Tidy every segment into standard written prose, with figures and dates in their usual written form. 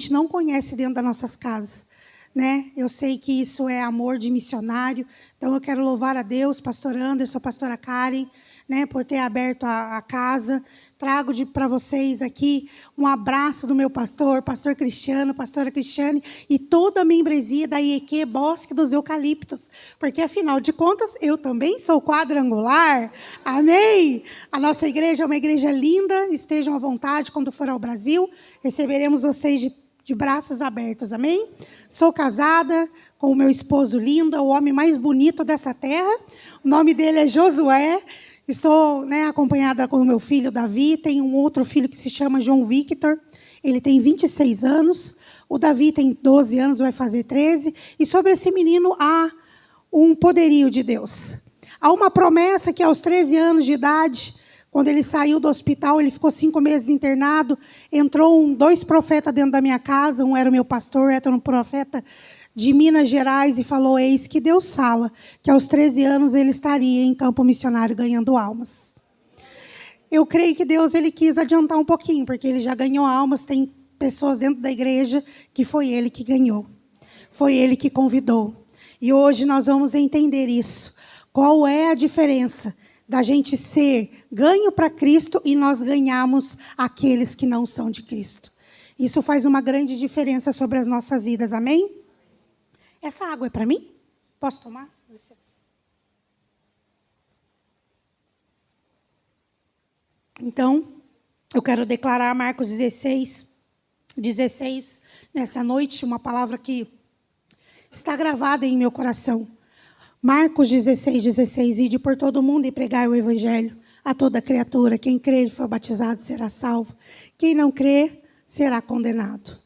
gente não conhece dentro das nossas casas, né? Eu sei que isso é amor de missionário, então eu quero louvar a Deus, pastor Anderson, pastora Karen, né, por ter aberto a casa. Trago para vocês aqui um abraço do meu pastor, pastor Cristiano, pastora Cristiane, e toda a membresia da IEQ Bosque dos Eucaliptos, porque, afinal de contas, eu também sou quadrangular, amém? A nossa igreja é uma igreja linda, estejam à vontade quando for ao Brasil, receberemos vocês de braços abertos, amém? Sou casada com o meu esposo lindo, o homem mais bonito dessa terra, o nome dele é Josué. Estou, né, acompanhada com o meu filho, Davi. Tem um outro filho que se chama João Victor. Ele tem 26 anos. O Davi tem 12 anos, vai fazer 13. E sobre esse menino há um poderio de Deus. Há uma promessa que aos 13 anos de idade, quando ele saiu do hospital, ele ficou 5 meses internado. Entrou 2 profetas dentro da minha casa. Um era o meu pastor, outro era um profeta de Minas Gerais, e falou: eis que Deus fala que aos 13 anos ele estaria em campo missionário ganhando almas. Eu creio que Deus ele quis adiantar um pouquinho, porque ele já ganhou almas, tem pessoas dentro da igreja que foi ele que ganhou, foi ele que convidou. E hoje nós vamos entender isso. Qual é a diferença da gente ser ganho para Cristo e nós ganhamos aqueles que não são de Cristo? Isso faz uma grande diferença sobre as nossas vidas, amém? Essa água é para mim? Posso tomar? Então, eu quero declarar Marcos 16 nessa noite, uma palavra que está gravada em meu coração. Marcos 16. Ide por todo o mundo e pregai o evangelho a toda criatura. Quem crer e for batizado será salvo. Quem não crer será condenado.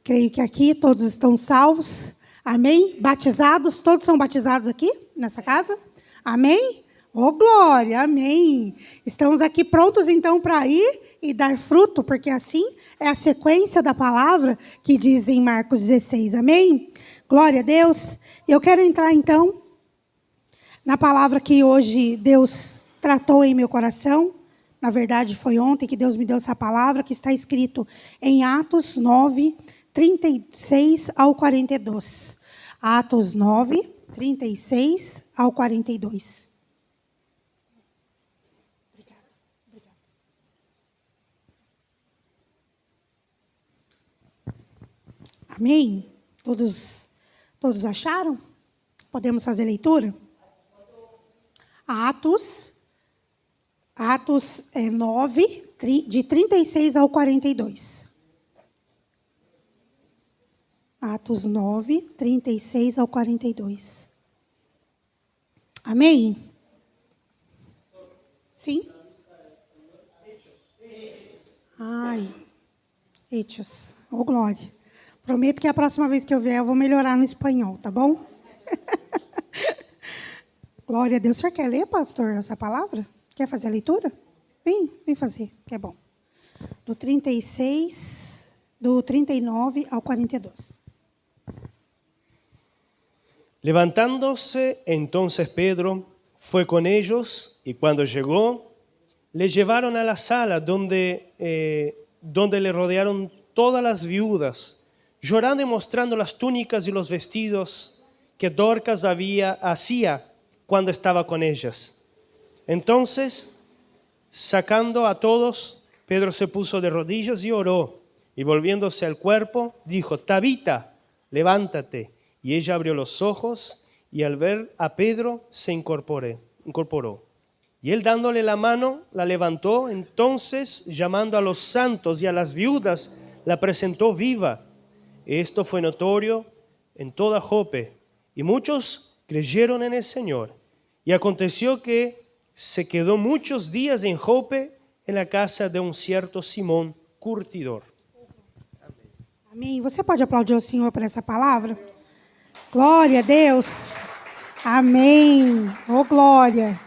Creio que aqui todos estão salvos. Amém? Batizados, todos são batizados aqui, nessa casa? Amém? Oh, glória, amém. Estamos aqui prontos, então, para ir e dar fruto, porque assim é a sequência da palavra que diz em Marcos 16, amém? Glória a Deus. Eu quero entrar, então, na palavra que hoje Deus tratou em meu coração. Na verdade, foi ontem que Deus me deu essa palavra, que está escrito em Atos 9, 36 ao 42. Atos 9, 36 ao 42. Obrigada. Amém? Todos acharam? Podemos fazer leitura? Atos 9, de 36 ao 42. Atos 9, 36 ao 42. Amém? Sim? Ai, Hechos. Oh, glória. Prometo que a próxima vez que eu vier, eu vou melhorar no espanhol, tá bom? Glória a Deus. O senhor quer ler, pastor, essa palavra? Quer fazer a leitura? Vem fazer, que é bom. Do 39 ao 42. Levantándose entonces Pedro, fue con ellos, y cuando llegó, le llevaron a la sala donde le rodearon todas las viudas, llorando y mostrando las túnicas y los vestidos que Dorcas hacía cuando estaba con ellas. Entonces, sacando a todos, Pedro se puso de rodillas y oró, y volviéndose al cuerpo, dijo: Tabita, levántate. Y ella abrió los ojos, y al ver a Pedro se incorporó. Y él, dándole la mano, la levantó. Entonces, llamando a los santos y a las viudas, la presentó viva. Esto fue notorio en toda Jope, y muchos creyeron en el Señor. Y aconteció que se quedó muchos días en Jope, en la casa de un cierto Simón curtidor. Amém. Você pode aplaudir o Senhor por essa palavra? Glória a Deus. Amém. Oh, glória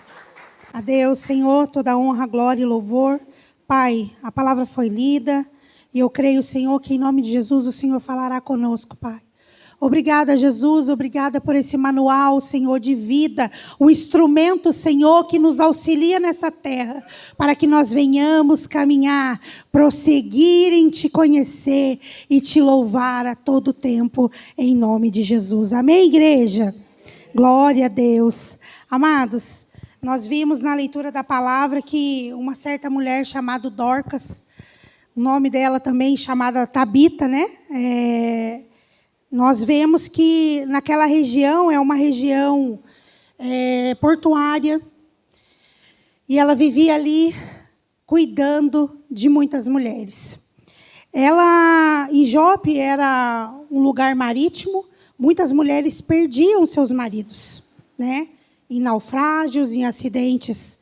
a Deus, Senhor, toda honra, glória e louvor. Pai, a palavra foi lida e eu creio, Senhor, que em nome de Jesus o Senhor falará conosco, Pai. Obrigada, Jesus, obrigada por esse manual, Senhor, de vida, o instrumento, Senhor, que nos auxilia nessa terra, para que nós venhamos caminhar, prosseguir em Te conhecer e Te louvar a todo tempo, em nome de Jesus. Amém, igreja? Glória a Deus. Amados, nós vimos na leitura da palavra que uma certa mulher chamada Dorcas, o nome dela também chamada Tabita, né? Nós vemos que naquela região é uma região portuária, e ela vivia ali cuidando de muitas mulheres. Ela, em Jope, era um lugar marítimo, muitas mulheres perdiam seus maridos, né? Em naufrágios, em acidentes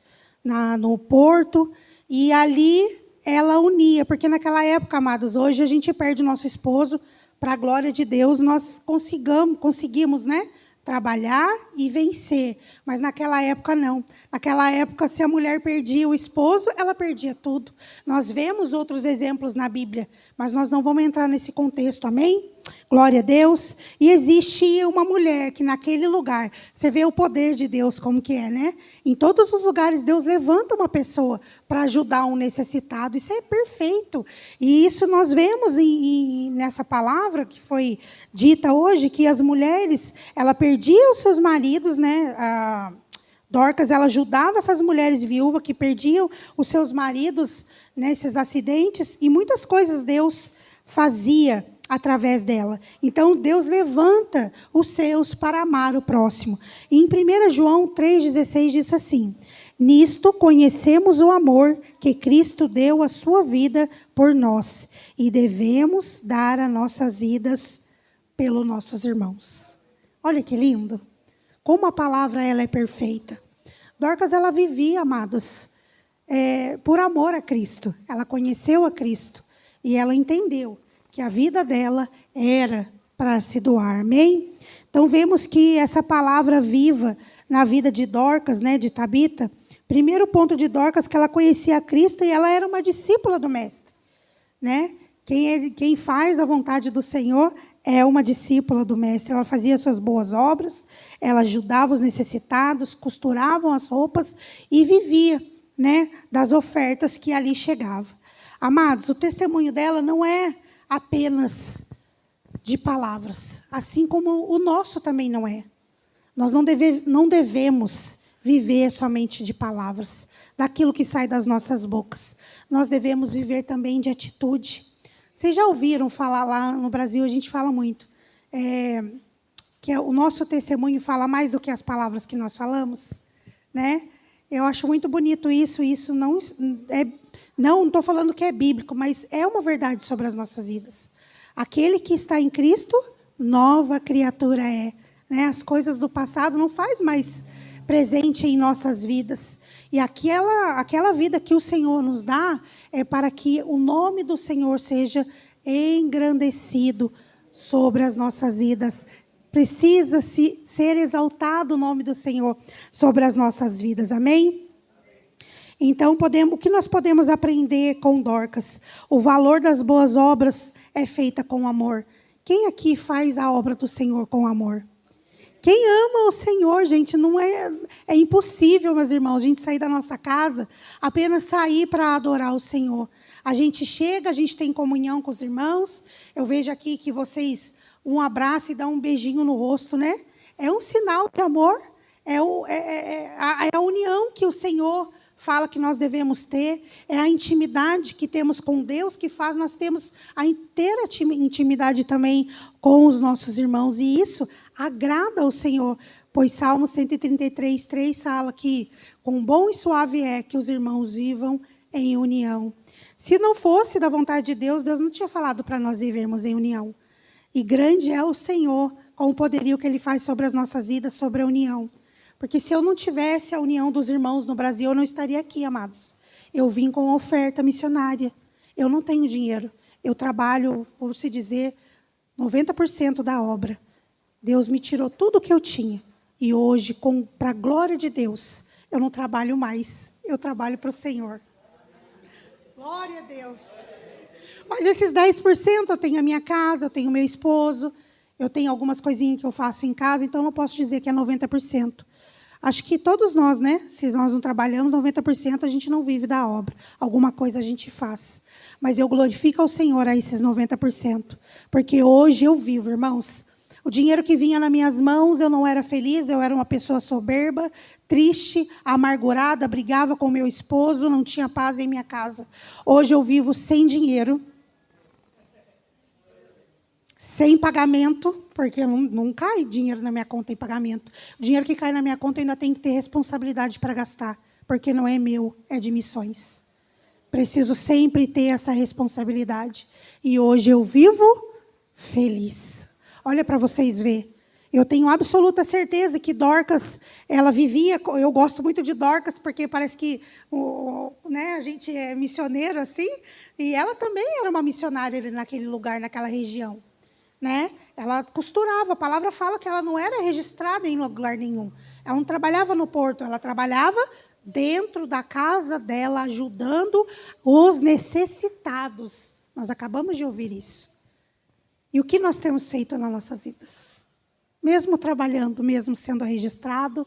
no porto, e ali ela unia, porque naquela época, amados, hoje a gente perde o nosso esposo, para a glória de Deus, nós conseguimos, né, trabalhar e vencer. Mas naquela época, não. Naquela época, se a mulher perdia o esposo, ela perdia tudo. Nós vemos outros exemplos na Bíblia, mas nós não vamos entrar nesse contexto, amém? Glória a Deus. E existe uma mulher que naquele lugar, você vê o poder de Deus como que é, né? Em todos os lugares, Deus levanta uma pessoa para ajudar um necessitado. Isso é perfeito. E isso nós vemos nessa palavra que foi dita hoje, que as mulheres, ela perdia os seus maridos, né? Dorcas, ela ajudava essas mulheres viúvas que perdiam os seus maridos nesses acidentes, e muitas coisas Deus fazia através dela. Então, Deus levanta os seus para amar o próximo. E em 1 João 3,16 diz assim: nisto conhecemos o amor que Cristo deu a sua vida por nós, e devemos dar as nossas vidas pelos nossos irmãos. Olha que lindo! Como a palavra ela é perfeita. Dorcas, ela vivia, amados, por amor a Cristo. Ela conheceu a Cristo e ela entendeu que a vida dela era para se doar. Amém? Então, vemos que essa palavra viva na vida de Dorcas, né, de Tabita, primeiro ponto de Dorcas, que ela conhecia a Cristo e ela era uma discípula do Mestre. Né? Quem faz a vontade do Senhor é uma discípula do Mestre. Ela fazia suas boas obras, ela ajudava os necessitados, costurava as roupas e vivia, né, das ofertas que ali chegavam. Amados, o testemunho dela não é apenas de palavras, assim como o nosso também não é. Nós não devemos viver somente de palavras, daquilo que sai das nossas bocas. Nós devemos viver também de atitude. Vocês já ouviram falar lá no Brasil, a gente fala muito, que o nosso testemunho fala mais do que as palavras que nós falamos, né? Eu acho muito bonito isso. Isso não estou falando que é bíblico, mas é uma verdade sobre as nossas vidas. Aquele que está em Cristo, nova criatura é. Né? As coisas do passado não faz mais presente em nossas vidas. E aquela vida que o Senhor nos dá é para que o nome do Senhor seja engrandecido sobre as nossas vidas. Precisa ser exaltado o nome do Senhor sobre as nossas vidas. Amém? Então, o que nós podemos aprender com Dorcas? O valor das boas obras é feita com amor. Quem aqui faz a obra do Senhor com amor? Quem ama o Senhor, gente, não é impossível, meus irmãos, a gente sair da nossa casa, apenas sair para adorar o Senhor. A gente chega, a gente tem comunhão com os irmãos. Eu vejo aqui que vocês, um abraço e dá um beijinho no rosto, né? É um sinal de amor, é a união que o Senhor fala que nós devemos ter, é a intimidade que temos com Deus, que faz nós termos a inteira intimidade também com os nossos irmãos. E isso agrada ao Senhor, pois Salmo 133, 3 fala que quão bom e suave é que os irmãos vivam em união. Se não fosse da vontade de Deus, Deus não tinha falado para nós vivermos em união. E grande é o Senhor, com o poderio que Ele faz sobre as nossas vidas, sobre a união. Porque se eu não tivesse a união dos irmãos no Brasil, eu não estaria aqui, amados. Eu vim com oferta missionária. Eu não tenho dinheiro. Eu trabalho, por se dizer, 90% da obra. Deus me tirou tudo o que eu tinha. E hoje, para a glória de Deus, eu não trabalho mais. Eu trabalho para o Senhor. Glória a Deus. Mas esses 10% eu tenho a minha casa, eu tenho o meu esposo. Eu tenho algumas coisinhas que eu faço em casa, então não posso dizer que é 90%. Acho que todos nós, né? Se nós não trabalhamos, 90% a gente não vive da obra. Alguma coisa a gente faz. Mas eu glorifico ao Senhor a esses 90%. Porque hoje eu vivo, irmãos. O dinheiro que vinha nas minhas mãos, eu não era feliz, eu era uma pessoa soberba, triste, amargurada, brigava com meu esposo, não tinha paz em minha casa. Hoje eu vivo sem dinheiro, sem pagamento, porque não cai dinheiro na minha conta em pagamento. O dinheiro que cai na minha conta ainda tem que ter responsabilidade para gastar, porque não é meu, é de missões. Preciso sempre ter essa responsabilidade. E hoje eu vivo feliz. Olha para vocês verem. Eu tenho absoluta certeza que Dorcas, ela vivia... Eu gosto muito de Dorcas, porque parece que né, a gente é missioneiro, assim, e ela também era uma missionária ali naquele lugar, naquela região. Né? Ela costurava, a palavra fala que ela não era registrada em lugar nenhum. Ela não trabalhava no porto, ela trabalhava dentro da casa dela, ajudando os necessitados. Nós acabamos de ouvir isso. E o que nós temos feito nas nossas vidas? Mesmo trabalhando, mesmo sendo registrado,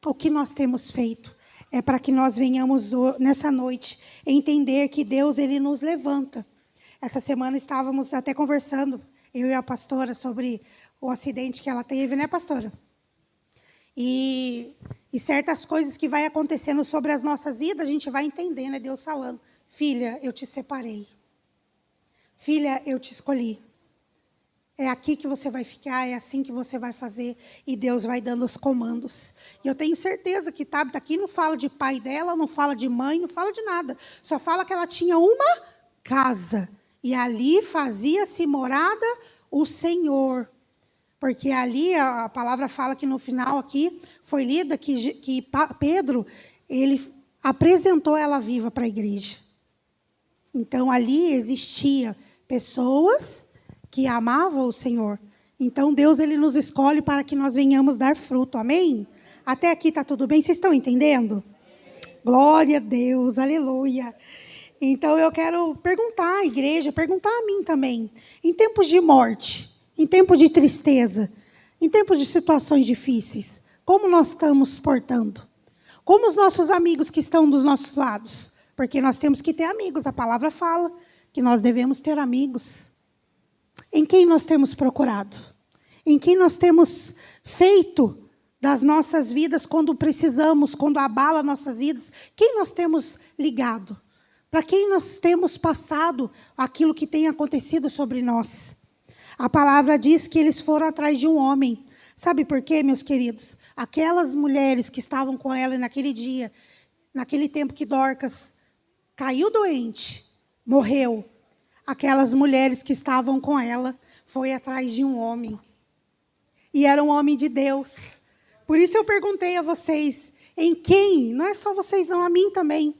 o que nós temos feito é para que nós venhamos nessa noite entender que Deus ele nos levanta. Essa semana estávamos até conversando, eu e a pastora, sobre o acidente que ela teve, né, pastora? E certas coisas que vai acontecendo sobre as nossas vidas, a gente vai entendendo, é Deus falando, filha, eu te separei. Filha, eu te escolhi. É aqui que você vai ficar, é assim que você vai fazer, e Deus vai dando os comandos. E eu tenho certeza que Tabita aqui não fala de pai dela, não fala de mãe, não fala de nada. Só fala que ela tinha uma casa, e ali fazia-se morada o Senhor. Porque ali a palavra fala que no final aqui, foi lida que Pedro, ele apresentou ela viva para a igreja. Então ali existia pessoas que amavam o Senhor. Então, Deus ele nos escolhe para que nós venhamos dar fruto. Amém? Até aqui está tudo bem? Vocês estão entendendo? Glória a Deus, aleluia. Então, eu quero perguntar à igreja, perguntar a mim também. Em tempos de morte, em tempos de tristeza, em tempos de situações difíceis, como nós estamos portando? Como os nossos amigos que estão dos nossos lados? Porque nós temos que ter amigos. A palavra fala que nós devemos ter amigos. Em quem nós temos procurado? Em quem nós temos feito das nossas vidas quando precisamos, quando abala nossas vidas? Quem nós temos ligado? Para quem nós temos passado aquilo que tem acontecido sobre nós? A palavra diz que eles foram atrás de um homem. Sabe por quê, meus queridos? Aquelas mulheres que estavam com ela naquele dia, naquele tempo que Dorcas caiu doente, morreu, aquelas mulheres que estavam com ela foi atrás de um homem. E era um homem de Deus. Por isso eu perguntei a vocês, em quem, não é só vocês não, a mim também,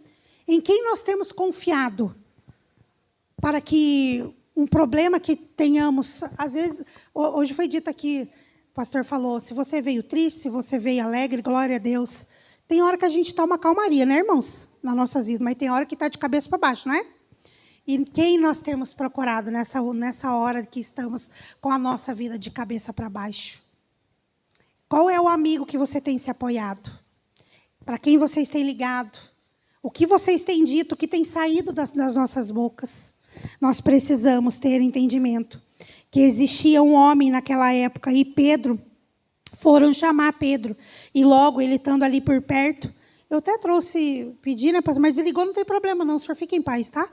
em quem nós temos confiado para que um problema que tenhamos, às vezes, hoje foi dito aqui, o pastor falou, se você veio triste, se você veio alegre, glória a Deus. Tem hora que a gente está uma calmaria, né, irmãos? Nas nossas vidas, mas tem hora que está de cabeça para baixo, não é? E quem nós temos procurado nessa hora que estamos com a nossa vida de cabeça para baixo? Qual é o amigo que você tem se apoiado? Para quem vocês têm ligado? O que vocês têm dito, o que tem saído das nossas bocas? Nós precisamos ter entendimento que existia um homem naquela época e Pedro, foram chamar Pedro. E logo ele estando ali por perto, eu até trouxe, pedi, né, mas desligou, não tem problema não, o senhor fica em paz, tá?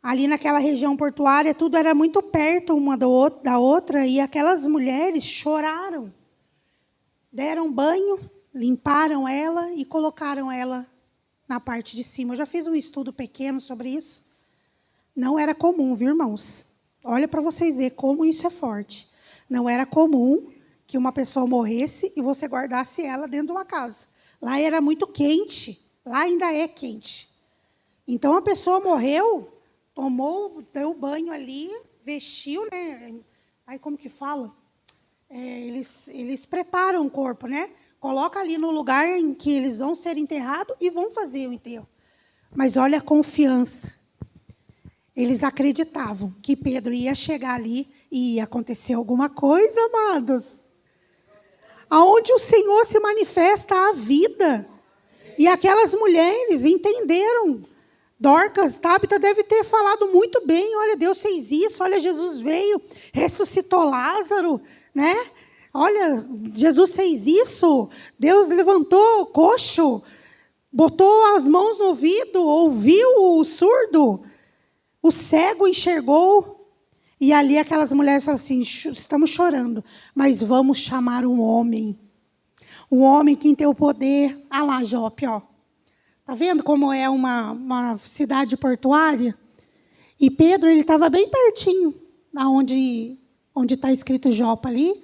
Ali naquela região portuária, tudo era muito perto uma da outra, e aquelas mulheres choraram. Deram banho, limparam ela e colocaram ela na parte de cima. Eu já fiz um estudo pequeno sobre isso. Não era comum, viu, irmãos? Olha para vocês verem como isso é forte. Não era comum que uma pessoa morresse e você guardasse ela dentro de uma casa. Lá era muito quente, lá ainda é quente. Então, a pessoa morreu... deu banho ali, vestiu, né? Aí como que fala? Eles preparam o corpo, né? Coloca ali no lugar em que eles vão ser enterrados e vão fazer o enterro. Mas olha a confiança. Eles acreditavam que Pedro ia chegar ali e ia acontecer alguma coisa, amados. Aonde o Senhor se manifesta a vida. E aquelas mulheres entenderam. Dorcas, Tabita deve ter falado muito bem. Olha, Deus fez isso. Olha, Jesus veio, ressuscitou Lázaro, né? Olha, Jesus fez isso. Deus levantou o coxo, botou as mãos no ouvido, ouviu o surdo, o cego enxergou. E ali aquelas mulheres falaram assim, estamos chorando, mas vamos chamar um homem. Um homem que tem o poder. Ah lá, Jope, ó. Está vendo como é uma cidade portuária? E Pedro, ele estava bem pertinho, onde está escrito Jopa ali.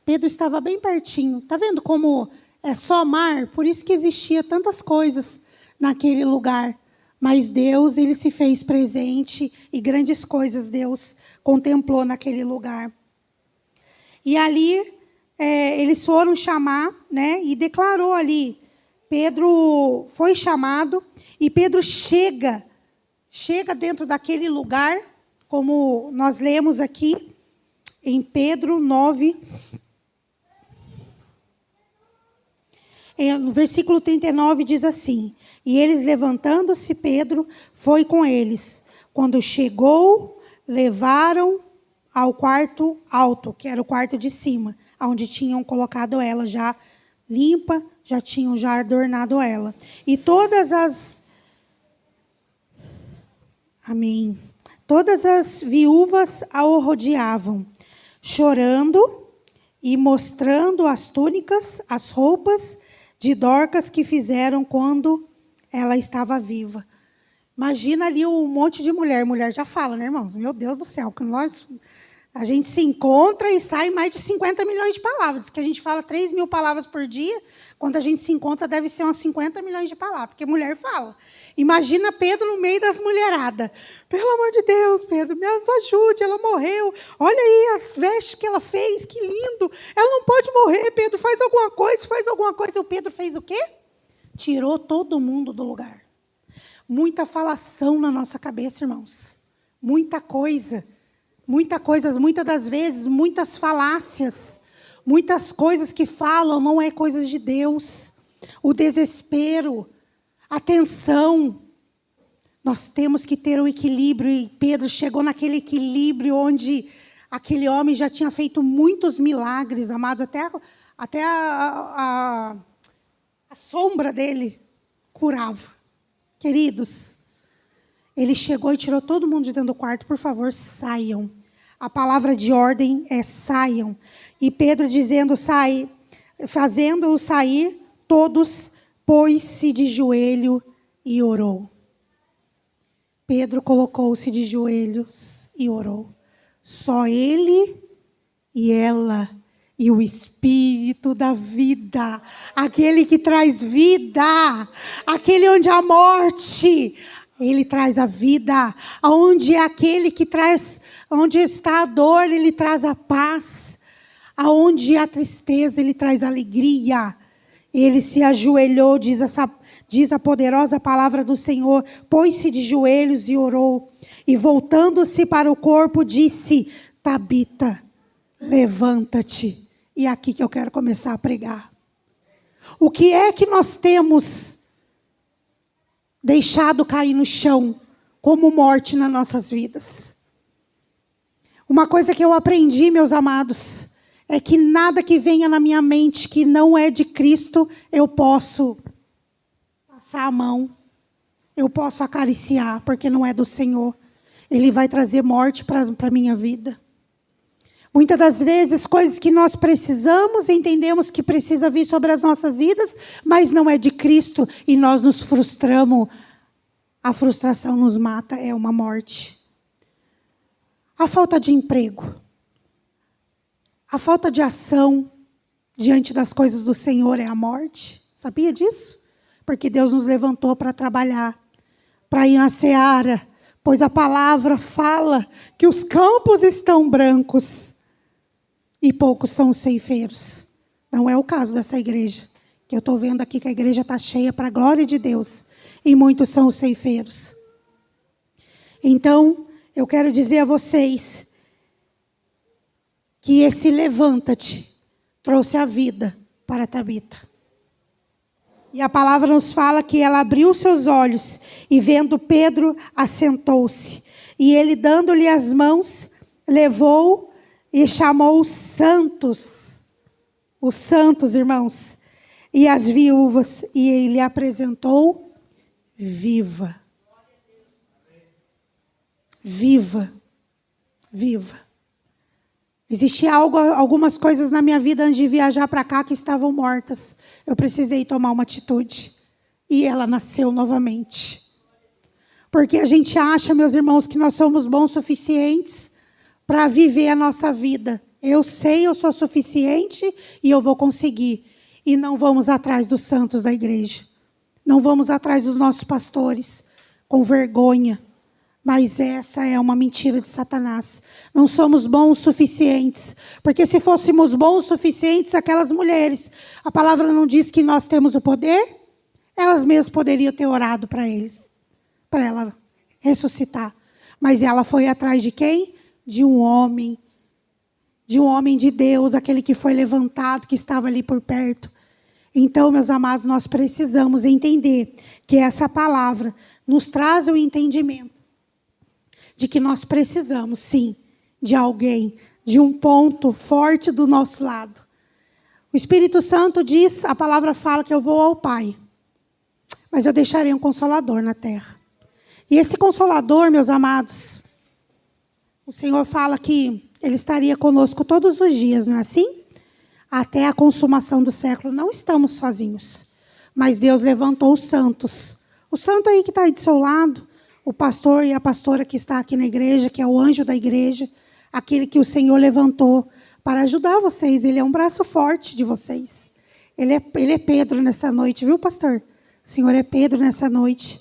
Pedro estava bem pertinho. Está vendo como é só mar? Por isso que existia tantas coisas naquele lugar. Mas Deus, ele se fez presente e grandes coisas Deus contemplou naquele lugar. E ali, eles foram chamar, né, e declarou ali. Pedro foi chamado e Pedro chega dentro daquele lugar, como nós lemos aqui em Pedro 9, no versículo 39 diz assim: e eles levantando-se, Pedro foi com eles. Quando chegou, levaram ao quarto alto, que era o quarto de cima, onde tinham colocado ela já limpa, já tinham já adornado ela. E todas as viúvas a rodeavam, chorando e mostrando as túnicas, as roupas de Dorcas que fizeram quando ela estava viva. Imagina ali um monte de mulher. Mulher já fala, né, irmãos? Meu Deus do céu, que a gente se encontra e sai mais de 50 milhões de palavras. Diz que a gente fala 3.000 palavras por dia. Quando a gente se encontra, deve ser umas 50 milhões de palavras, porque mulher fala. Imagina Pedro no meio das mulheradas. Pelo amor de Deus, Pedro, me ajude, ela morreu. Olha aí as vestes que ela fez, que lindo. Ela não pode morrer, Pedro, faz alguma coisa, faz alguma coisa. E o Pedro fez o quê? Tirou todo mundo do lugar. Muita falação na nossa cabeça, irmãos. Muita coisa. Muitas das vezes, muitas falácias, muitas coisas que falam não é coisas de Deus. O desespero, a tensão. Nós temos que ter o equilíbrio, e Pedro chegou naquele equilíbrio onde aquele homem já tinha feito muitos milagres, amados, até a sombra dele curava. Queridos, ele chegou e tirou todo mundo de dentro do quarto. Por favor, saiam. A palavra de ordem é saiam. E Pedro dizendo, fazendo-o sair, todos pôs-se de joelho e orou. Pedro colocou-se de joelhos e orou. Só ele e ela e o Espírito da vida, aquele que traz vida, aquele onde a morte, ele traz a vida. Onde é aquele que traz, onde está a dor, ele traz a paz. Aonde há tristeza, ele traz alegria. Ele se ajoelhou, diz a poderosa palavra do Senhor, pôs-se de joelhos e orou. E voltando-se para o corpo, disse, Tabita, levanta-te. E é aqui que eu quero começar a pregar. O que é que nós temos deixado cair no chão como morte nas nossas vidas? Uma coisa que eu aprendi, meus amados, é que nada que venha na minha mente que não é de Cristo, eu posso passar a mão, eu posso acariciar, porque não é do Senhor. Ele vai trazer morte para a minha vida. Muitas das vezes, coisas que nós precisamos, entendemos que precisa vir sobre as nossas vidas, mas não é de Cristo, e nós nos frustramos. A frustração nos mata, é uma morte. A falta de emprego, a falta de ação diante das coisas do Senhor é a morte. Sabia disso? Porque Deus nos levantou para trabalhar, para ir na seara, pois a palavra fala que os campos estão brancos e poucos são os ceifeiros. Não é o caso dessa igreja, que eu estou vendo aqui que a igreja está cheia para a glória de Deus, e muitos são os ceifeiros. Então, eu quero dizer a vocês que esse levanta-te trouxe a vida para Tabita. E a palavra nos fala que ela abriu seus olhos e, vendo Pedro, assentou-se. E ele, dando-lhe as mãos, levou e chamou os santos, irmãos, e as viúvas, e ele apresentou viva. Viva. Viva. Existia algumas coisas na minha vida antes de viajar para cá que estavam mortas. Eu precisei tomar uma atitude. E ela nasceu novamente. Porque a gente acha, meus irmãos, que nós somos bons o suficientes para viver a nossa vida. Eu sei, eu sou suficiente e eu vou conseguir. E não vamos atrás dos santos da igreja. Não vamos atrás dos nossos pastores com vergonha. Mas essa é uma mentira de Satanás. Não somos bons o suficientes. Porque se fôssemos bons o suficientes, aquelas mulheres, a palavra não diz que nós temos o poder? Elas mesmas poderiam ter orado para eles, para ela ressuscitar. Mas ela foi atrás de quem? De um homem de Deus, aquele que foi levantado, que estava ali por perto. Então, meus amados, nós precisamos entender que essa palavra nos traz o entendimento de que nós precisamos, sim, de alguém, de um ponto forte do nosso lado. O Espírito Santo diz, a palavra fala que eu vou ao Pai, mas eu deixarei um Consolador na terra. E esse Consolador, meus amados, o Senhor fala que Ele estaria conosco todos os dias, não é assim? Até a consumação do século. Não estamos sozinhos, mas Deus levantou os santos. O santo aí que está aí do seu lado, o pastor e a pastora que está aqui na igreja, que é o anjo da igreja, aquele que o Senhor levantou para ajudar vocês. Ele é um braço forte de vocês. Ele é Pedro nessa noite, viu, pastor? O Senhor é Pedro nessa noite.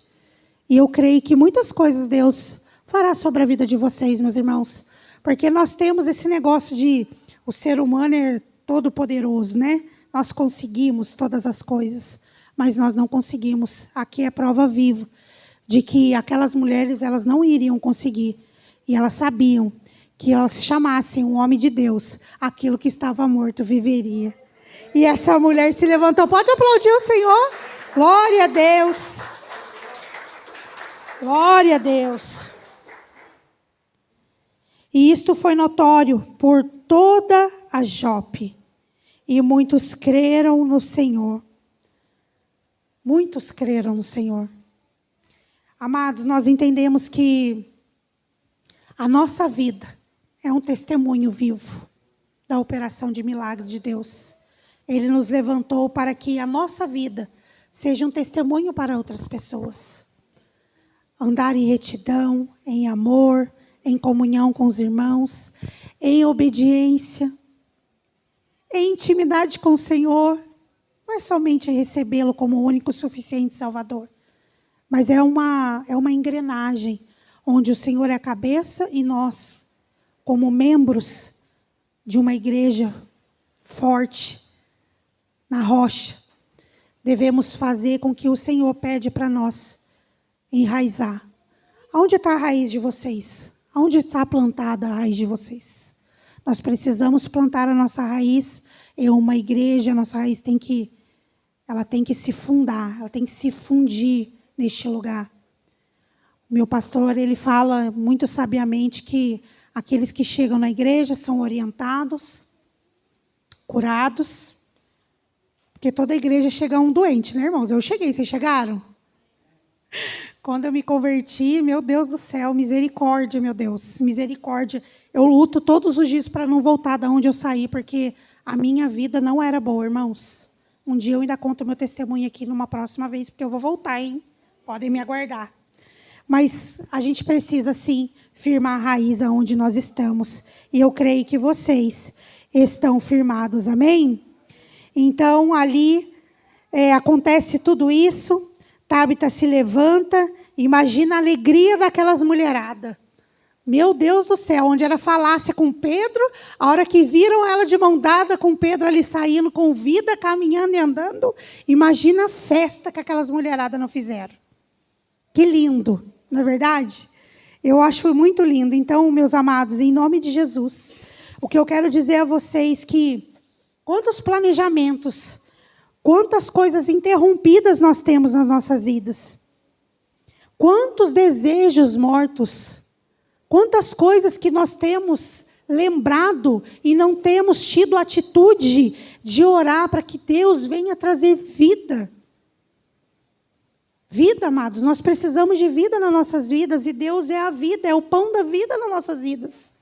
E eu creio que muitas coisas Deus fará sobre a vida de vocês, meus irmãos. Porque nós temos esse negócio de o ser humano é todo poderoso, né? Nós conseguimos todas as coisas, mas nós não conseguimos. Aqui é prova viva de que aquelas mulheres, elas não iriam conseguir. E elas sabiam que elas chamassem um homem de Deus, aquilo que estava morto viveria. E essa mulher se levantou. Pode aplaudir o Senhor? Glória a Deus. Glória a Deus. E isto foi notório por toda a Jope. E muitos creram no Senhor. Muitos creram no Senhor. Amados, nós entendemos que a nossa vida é um testemunho vivo da operação de milagre de Deus. Ele nos levantou para que a nossa vida seja um testemunho para outras pessoas. Andar em retidão, em amor, em comunhão com os irmãos, em obediência, em intimidade com o Senhor. Não é somente recebê-lo como o único suficiente Salvador, mas é uma engrenagem, onde o Senhor é a cabeça e nós, como membros de uma igreja forte, na rocha, devemos fazer com que o Senhor pede para nós enraizar. Aonde está a raiz de vocês? Aonde está plantada a raiz de vocês? Nós precisamos plantar a nossa raiz em uma igreja. A nossa raiz tem que se fundar, ela tem que se fundir neste lugar. Meu pastor, ele fala muito sabiamente que aqueles que chegam na igreja são orientados, curados, porque toda igreja chega um doente, né, irmãos? Eu cheguei, vocês chegaram? Quando eu me converti, meu Deus do céu, misericórdia, meu Deus, misericórdia. Eu luto todos os dias para não voltar de onde eu saí, porque a minha vida não era boa, irmãos. Um dia eu ainda conto meu testemunho aqui numa próxima vez, porque eu vou voltar, hein? Podem me aguardar. Mas a gente precisa, sim, firmar a raiz aonde nós estamos. E eu creio que vocês estão firmados, amém? Então, ali acontece tudo isso. Tabita se levanta. Imagina a alegria daquelas mulheradas. Meu Deus do céu, onde ela falasse com Pedro, a hora que viram ela de mão dada com Pedro ali saindo com vida, caminhando e andando, imagina a festa que aquelas mulheradas não fizeram. Que lindo, não é verdade? Eu acho muito lindo. Então, meus amados, em nome de Jesus, o que eu quero dizer a vocês que quantos planejamentos, quantas coisas interrompidas nós temos nas nossas vidas. Quantos desejos mortos, quantas coisas que nós temos lembrado e não temos tido atitude de orar para que Deus venha trazer vida. Vida, amados, nós precisamos de vida nas nossas vidas e Deus é a vida, é o pão da vida nas nossas vidas.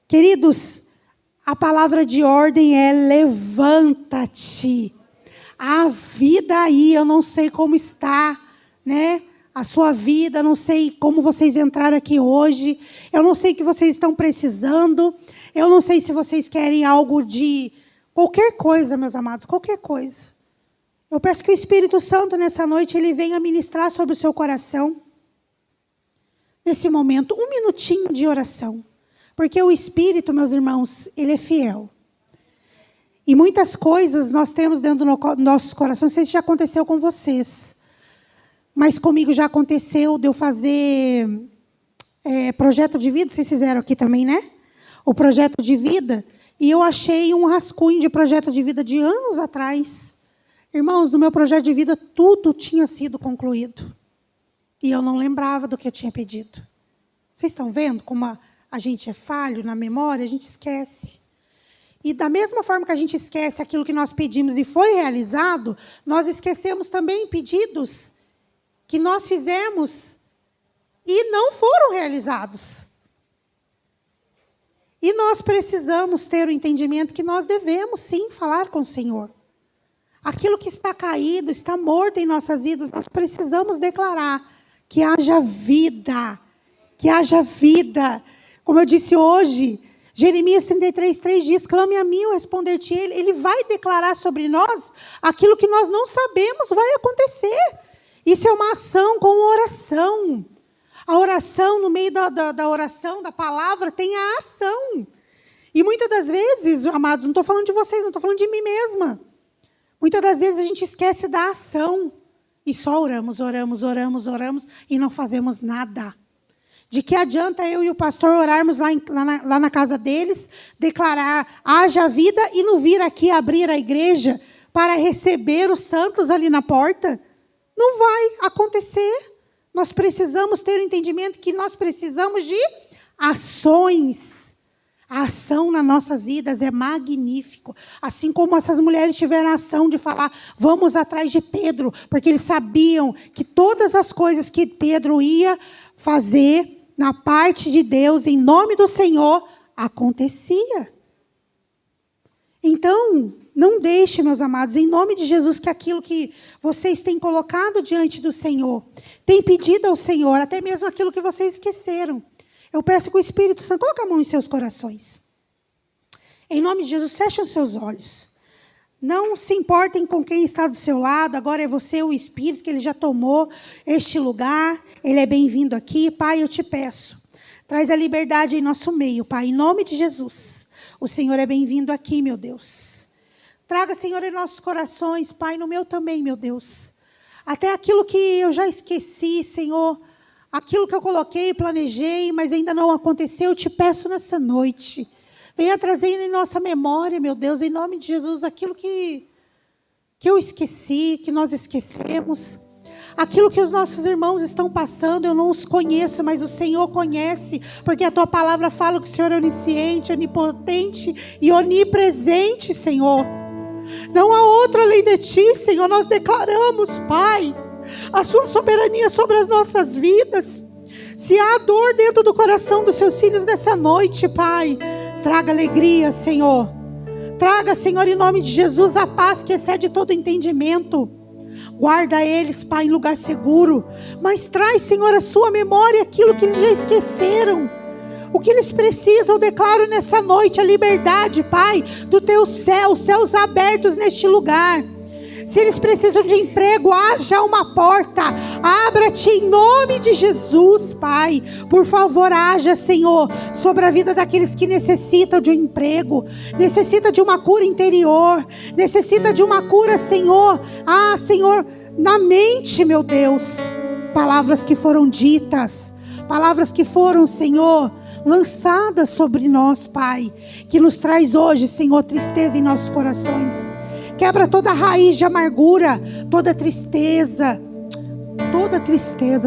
Queridos, a palavra de ordem é levanta-te. A vida aí, eu não sei como está, né? A sua vida, não sei como vocês entraram aqui hoje, eu não sei o que vocês estão precisando, eu não sei se vocês querem algo de qualquer coisa, meus amados, qualquer coisa. Eu peço que o Espírito Santo, nessa noite, ele venha ministrar sobre o seu coração, nesse momento, 1 minutinho de oração, porque o Espírito, meus irmãos, ele é fiel. E muitas coisas nós temos dentro do nosso coração, não sei se já aconteceu com vocês, mas comigo já aconteceu de eu fazer projeto de vida, vocês fizeram aqui também, né? O projeto de vida, e eu achei um rascunho de projeto de vida de anos atrás. Irmãos, no meu projeto de vida, tudo tinha sido concluído. E eu não lembrava do que eu tinha pedido. Vocês estão vendo como a gente é falho na memória? A gente esquece. E da mesma forma que a gente esquece aquilo que nós pedimos e foi realizado, nós esquecemos também pedidos que nós fizemos e não foram realizados. E nós precisamos ter o entendimento que nós devemos, sim, falar com o Senhor. Aquilo que está caído, está morto em nossas vidas, nós precisamos declarar que haja vida, que haja vida. Como eu disse hoje, Jeremias 33:3 diz, clame a mim, eu responder-te. Ele vai declarar sobre nós aquilo que nós não sabemos vai acontecer. Isso é uma ação com oração. A oração, no meio da oração, da palavra, tem a ação. E muitas das vezes, amados, não estou falando de vocês, não estou falando de mim mesma. Muitas das vezes a gente esquece da ação. E só oramos e não fazemos nada. De que adianta eu e o pastor orarmos lá na casa deles, declarar, haja vida, e não vir aqui abrir a igreja para receber os santos ali na porta? Não vai acontecer. Nós precisamos ter o entendimento que nós precisamos de ações. A ação nas nossas vidas é magnífico. Assim como essas mulheres tiveram a ação de falar, vamos atrás de Pedro, porque eles sabiam que todas as coisas que Pedro ia fazer na parte de Deus, em nome do Senhor, acontecia. Então, não deixe, meus amados, em nome de Jesus, que aquilo que vocês têm colocado diante do Senhor, têm pedido ao Senhor, até mesmo aquilo que vocês esqueceram. Eu peço que o Espírito Santo coloque a mão em seus corações. Em nome de Jesus, fechem os seus olhos. Não se importem com quem está do seu lado, agora é você, o Espírito, que Ele já tomou este lugar, Ele é bem-vindo aqui. Pai, eu te peço, traz a liberdade em nosso meio, Pai, em nome de Jesus. O Senhor é bem-vindo aqui, meu Deus. Traga, Senhor, em nossos corações, Pai, no meu também, meu Deus. Até aquilo que eu já esqueci, Senhor, aquilo que eu coloquei, planejei, mas ainda não aconteceu, eu te peço nessa noite. Venha trazendo em nossa memória, meu Deus, em nome de Jesus, aquilo que eu esqueci, que nós esquecemos. Aquilo que os nossos irmãos estão passando, eu não os conheço, mas o Senhor conhece, porque a Tua palavra fala que o Senhor é onisciente, onipotente e onipresente, Senhor. Não há outro além de Ti, Senhor. Nós declaramos, Pai, a Sua soberania sobre as nossas vidas. Se há dor dentro do coração dos Seus filhos nessa noite, Pai, traga alegria, Senhor. Traga, Senhor, em nome de Jesus, a paz que excede todo entendimento. Guarda eles, Pai, em lugar seguro. Mas traz, Senhor, a sua memória aquilo que eles já esqueceram. O que eles precisam, eu declaro nessa noite a liberdade, Pai, do Teu céu, céus abertos neste lugar. Se eles precisam de emprego, haja uma porta. Abra-te em nome de Jesus, Pai. Por favor, haja, Senhor, sobre a vida daqueles que necessitam de um emprego, necessita de uma cura interior, necessita de uma cura, Senhor. Senhor, na mente, meu Deus. Palavras que foram ditas, palavras que foram, Senhor, lançadas sobre nós, Pai, que nos traz hoje, Senhor, tristeza em nossos corações. Quebra toda raiz de amargura, toda tristeza,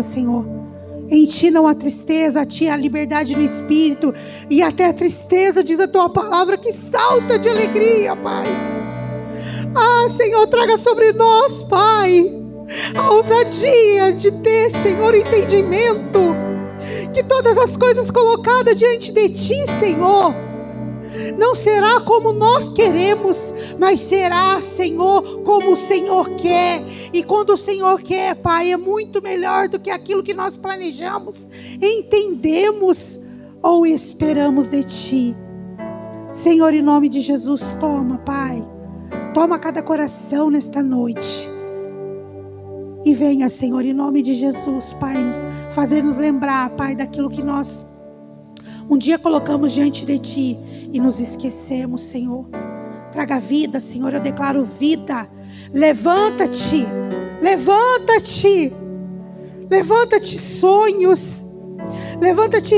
Senhor. Em Ti não há tristeza, a Ti há liberdade no Espírito, e até a tristeza, diz a Tua palavra, que salta de alegria, Pai. Senhor, traga sobre nós, Pai, a ousadia de ter, Senhor, entendimento, que todas as coisas colocadas diante de Ti, Senhor, não será como nós queremos, mas será, Senhor, como o Senhor quer. E quando o Senhor quer, Pai, é muito melhor do que aquilo que nós planejamos, entendemos ou esperamos de Ti. Senhor, em nome de Jesus, toma, Pai, toma cada coração nesta noite. E venha, Senhor, em nome de Jesus, Pai, fazer-nos lembrar, Pai, daquilo que nós um dia colocamos diante de Ti e nos esquecemos, Senhor. Traga vida, Senhor, eu declaro vida. Levanta-te, levanta-te, levanta-te sonhos, levanta-te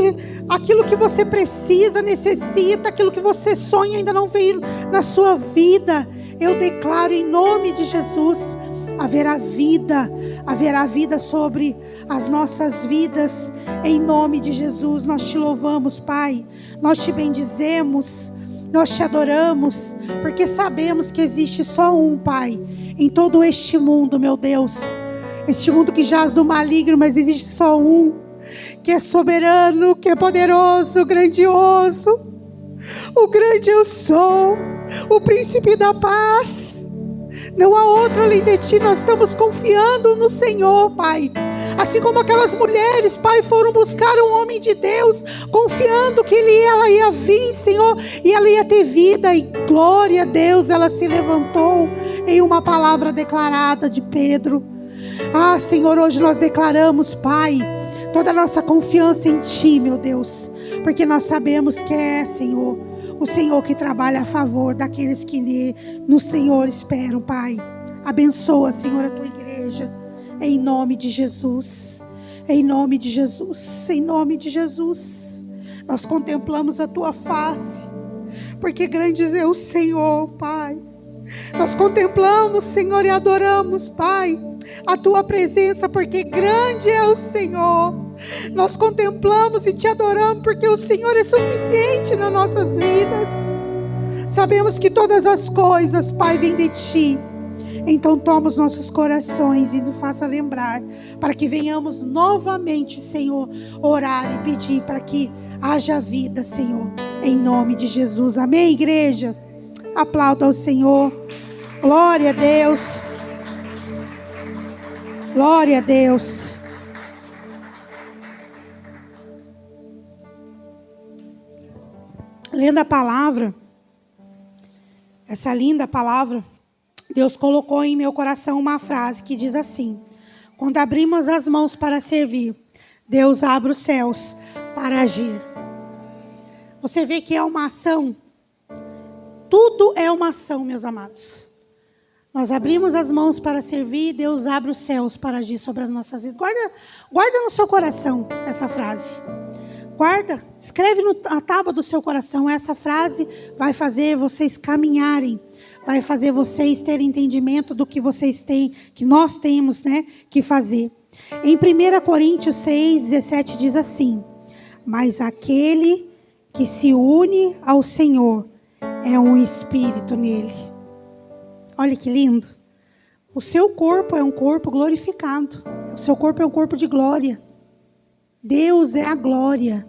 aquilo que você precisa, necessita, aquilo que você sonha ainda não veio na sua vida. Eu declaro em nome de Jesus, haverá vida sobre as nossas vidas, em nome de Jesus. Nós Te louvamos, Pai, nós Te bendizemos, nós Te adoramos, porque sabemos que existe só um, Pai, em todo este mundo, meu Deus, este mundo que jaz do maligno, mas existe só um, que é soberano, que é poderoso, grandioso, o grande eu sou, o príncipe da paz. Não há outro além de Ti. Nós estamos confiando no Senhor, Pai. Assim como aquelas mulheres, Pai, foram buscar um homem de Deus, confiando que ela ia vir, Senhor, e ela ia ter vida. E glória a Deus, ela se levantou em uma palavra declarada de Pedro. Senhor, hoje nós declaramos, Pai, toda a nossa confiança em Ti, meu Deus, porque nós sabemos que é, Senhor, o Senhor que trabalha a favor daqueles que no Senhor esperam, Pai. Abençoa, Senhor, a Tua igreja, em nome de Jesus, em nome de Jesus, em nome de Jesus. Nós contemplamos a Tua face, porque grande é o Senhor, Pai. Nós contemplamos, Senhor, e adoramos, Pai, a Tua presença, porque grande é o Senhor. Nós contemplamos e Te adoramos, porque o Senhor é suficiente nas nossas vidas. Sabemos que todas as coisas, Pai, vêm de Ti. Então toma os nossos corações e nos faça lembrar, para que venhamos novamente, Senhor, orar e pedir para que haja vida, Senhor, em nome de Jesus. Amém, igreja? Aplauda ao Senhor. Glória a Deus. Glória a Deus. Lendo a palavra, essa linda palavra, Deus colocou em meu coração uma frase que diz assim: quando abrimos as mãos para servir, Deus abre os céus para agir. Você vê que é uma ação. Tudo é uma ação, meus amados. Nós abrimos as mãos para servir, Deus abre os céus para agir sobre as nossas vidas. Guarda no seu coração essa frase. Guarda, escreve na tábua do seu coração. Essa frase vai fazer vocês caminharem, vai fazer vocês terem entendimento do que vocês têm, que nós temos, né, que fazer. Em 1 Coríntios 6:17 diz assim: mas aquele que se une ao Senhor é um espírito nele. Olha que lindo. O seu corpo é um corpo glorificado. O seu corpo é um corpo de glória. Deus é a glória.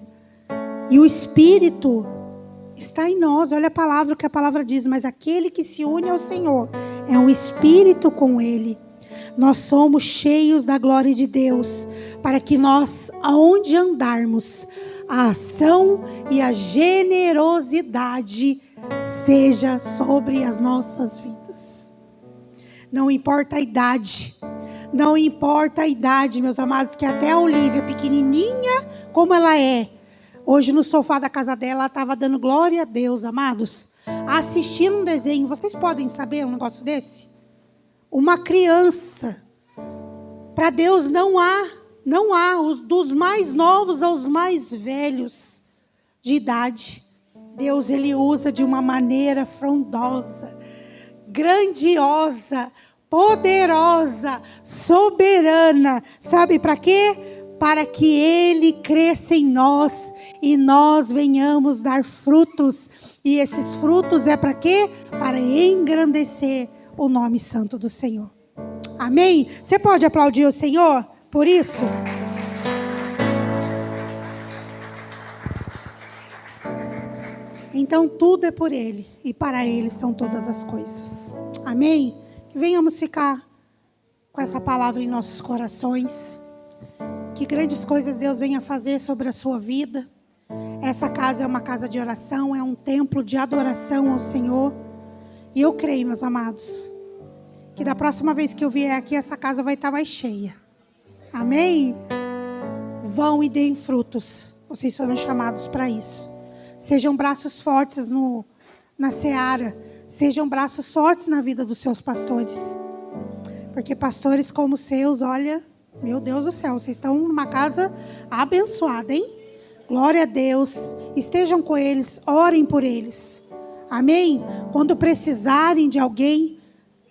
E o Espírito está em nós. Olha a palavra, que a palavra diz: mas aquele que se une ao Senhor é um Espírito com Ele. Nós somos cheios da glória de Deus, para que nós, aonde andarmos, a ação e a generosidade seja sobre as nossas vidas. Não importa a idade. Não importa a idade, meus amados, que até a Olivia, pequenininha como ela é, hoje no sofá da casa dela, ela estava dando glória a Deus, amados, assistindo um desenho. Vocês podem saber um negócio desse? Uma criança, para Deus não há Não há, dos mais novos aos mais velhos de idade. Deus, Ele usa de uma maneira frondosa, grandiosa, poderosa, soberana. Sabe para quê? Para que Ele cresça em nós e nós venhamos dar frutos. E esses frutos é para quê? Para engrandecer o nome santo do Senhor. Amém? Você pode aplaudir o Senhor por isso? Então tudo é por Ele e para Ele são todas as coisas. Amém? Que venhamos ficar com essa palavra em nossos corações. Que grandes coisas Deus venha fazer sobre a sua vida. Essa casa é uma casa de oração, é um templo de adoração ao Senhor. E eu creio, meus amados, que da próxima vez que eu vier aqui, essa casa vai estar mais cheia. Amém? Vão e deem frutos. Vocês foram chamados para isso. Sejam braços fortes na seara. Sejam braços fortes na vida dos seus pastores. Porque pastores como os seus, olha, meu Deus do céu, vocês estão numa casa abençoada, hein? Glória a Deus. Estejam com eles, orem por eles. Amém? Quando precisarem de alguém,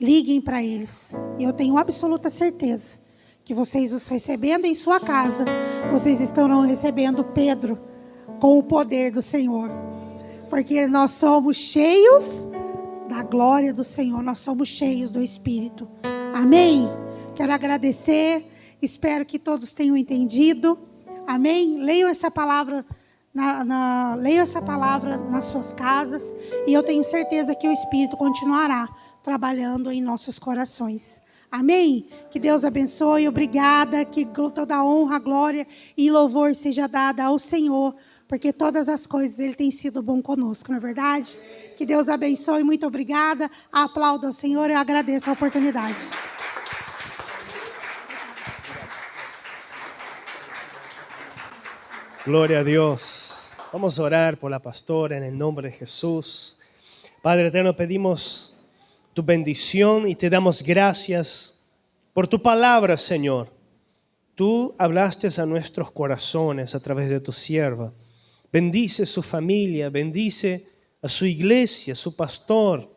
liguem para eles. E eu tenho absoluta certeza que vocês os recebendo em sua casa, vocês estarão recebendo Pedro com o poder do Senhor. Porque nós somos cheios da glória do Senhor. Nós somos cheios do Espírito. Amém? Quero agradecer. Espero que todos tenham entendido. Amém? Leiam essa palavra leiam essa palavra nas suas casas. E eu tenho certeza que o Espírito continuará trabalhando em nossos corações. Amém? Que Deus abençoe. Obrigada. Que toda honra, glória e louvor seja dada ao Senhor. Porque todas as coisas Ele tem sido bom conosco, não é verdade? Que Deus abençoe. Muito obrigada. Aplaudo ao Senhor e agradeço a oportunidade. Gloria a Dios. Vamos a orar por la pastora en el nombre de Jesús. Padre eterno, pedimos tu bendición y te damos gracias por tu palabra, Señor. Tú hablaste a nuestros corazones a través de tu sierva. Bendice su familia, bendice a su iglesia, a su pastor.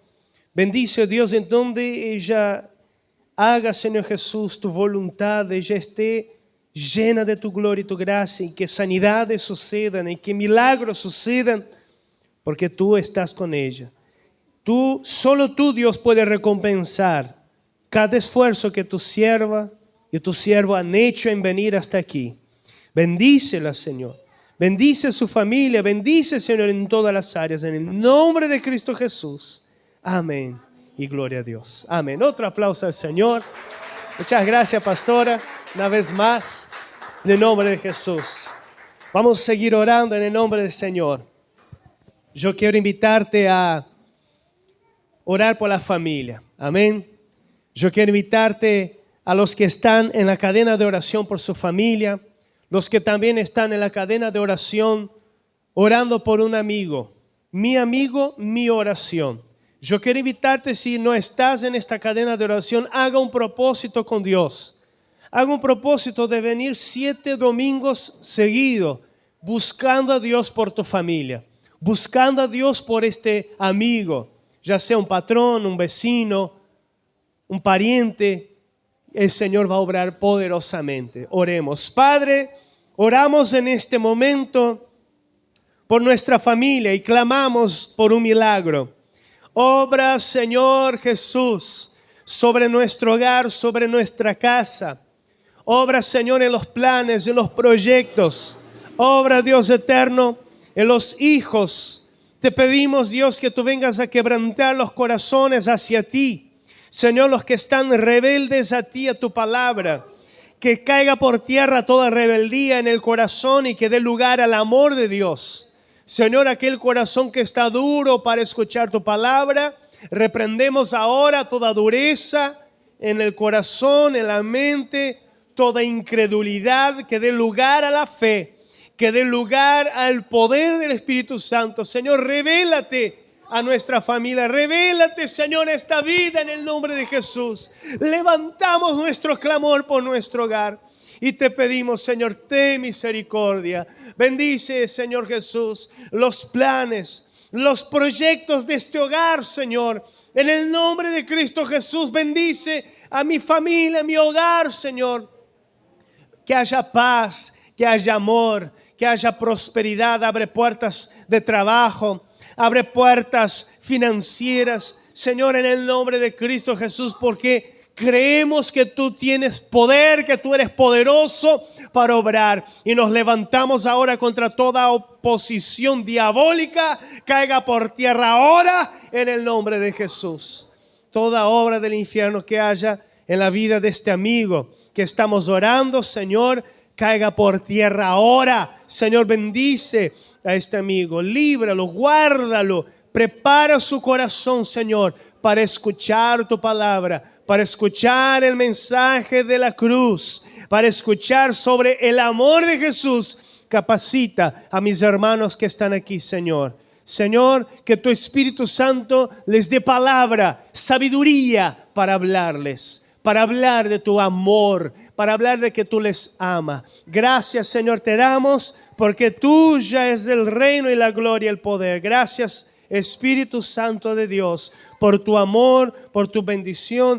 Bendice, Dios, en donde ella haga, Señor Jesús, tu voluntad, ella esté llena de tu gloria y tu gracia, y que sanidades sucedan, y que milagros sucedan, porque tú estás con ella. Solo tú, Dios, puedes recompensar cada esfuerzo que tu sierva y tu siervo han hecho en venir hasta aquí. Bendícela, Señor. Bendice a su familia, bendice, Señor, en todas las áreas, en el nombre de Cristo Jesús. Amén. Y gloria a Dios. Amén. Otro aplauso al Señor. Muchas gracias, pastora. Una vez más, en el nombre de Jesús. Vamos a seguir orando en el nombre del Señor. Yo quiero invitarte a orar por la familia. Amén. Yo quiero invitarte a los que están en la cadena de oración por su familia, los que también están en la cadena de oración orando por un amigo, mi oración. Yo quiero invitarte, si no estás en esta cadena de oración, haga un propósito con Dios. Haga un propósito de venir 7 domingos seguidos, buscando a Dios por tu familia, buscando a Dios por este amigo, ya sea un patrón, un vecino, un pariente. El Señor va a obrar poderosamente. Oremos. Padre, oramos en este momento por nuestra familia y clamamos por un milagro. Obra, Señor Jesús, sobre nuestro hogar, sobre nuestra casa. Obra, Señor, en los planes, en los proyectos. Obra, Dios eterno, en los hijos. Te pedimos, Dios, que tú vengas a quebrantar los corazones hacia ti. Señor, los que están rebeldes a ti, a tu palabra. Que caiga por tierra toda rebeldía en el corazón y que dé lugar al amor de Dios. Señor, aquel corazón que está duro para escuchar tu palabra, reprendemos ahora toda dureza en el corazón, en la mente, toda incredulidad, que dé lugar a la fe, que dé lugar al poder del Espíritu Santo. Señor, revélate a nuestra familia, revélate, Señor, esta vida en el nombre de Jesús. Levantamos nuestro clamor por nuestro hogar Y te pedimos, Señor, ten misericordia. Bendice, Señor Jesús, los planes, los proyectos de este hogar, Señor. En el nombre de Cristo Jesús, bendice a mi familia, a mi hogar, Señor. Que haya paz, que haya amor, que haya prosperidad. Abre puertas de trabajo, abre puertas financieras, Señor, en el nombre de Cristo Jesús, porque creemos que tú tienes poder, que tú eres poderoso para obrar. Y nos levantamos ahora contra toda oposición diabólica. Caiga por tierra ahora en el nombre de Jesús. Toda obra del infierno que haya en la vida de este amigo que estamos orando, Señor, caiga por tierra ahora. Señor, bendice a este amigo, líbralo, guárdalo, prepara su corazón, Señor, para escuchar tu palabra, para escuchar el mensaje de la cruz, para escuchar sobre el amor de Jesús. Capacita a mis hermanos que están aquí, Señor. Señor, que tu Espíritu Santo les dé palabra, sabiduría para hablarles, para hablar de tu amor, para hablar de que tú les amas. Gracias, Señor, te damos porque tuya es el reino y la gloria y el poder. Gracias, Espíritu Santo de Dios, por tu amor, por tu bendición